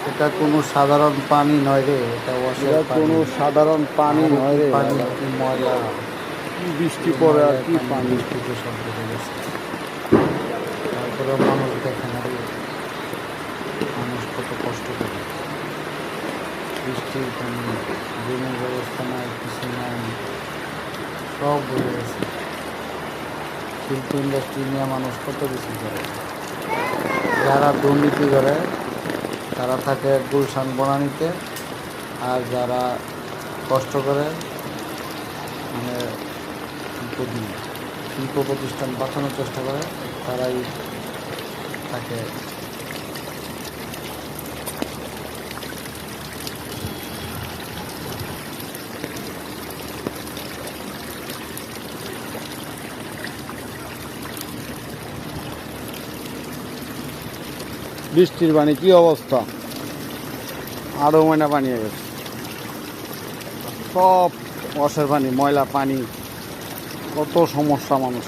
এটা কোনো সাধারণ পানি নয় রে, এটা এটা কোনো সাধারণ পানি নয় রে। পানি কি ময়লা, কি বৃষ্টি পড়ে আর কি পানি। বৃষ্টিতে সব ডুবে গেছে। তারপরে মানুষ দেখে না রে, মানুষ কত কষ্ট করে। বৃষ্টির পানি, ড্রেনের ব্যবস্থা নাই, কিছু নাই, সব ডুবে গেছে। শিল্প ইন্ডাস্ট্রি নিয়ে মানুষ কত কিছু করে। যারা দুর্নীতি করে তারা থাকে গুলশান বনানীতে, আর যারা কষ্ট করে মানে শিল্প প্রতিষ্ঠান বাঁচানোর চেষ্টা করে তারাই থাকে। বৃষ্টির পানি কি অবস্থা, আরো ময়লা পানি হয়ে গেছে, সব ওয়াশের পানি, ময়লা পানি, কত সমস্যা মানুষ।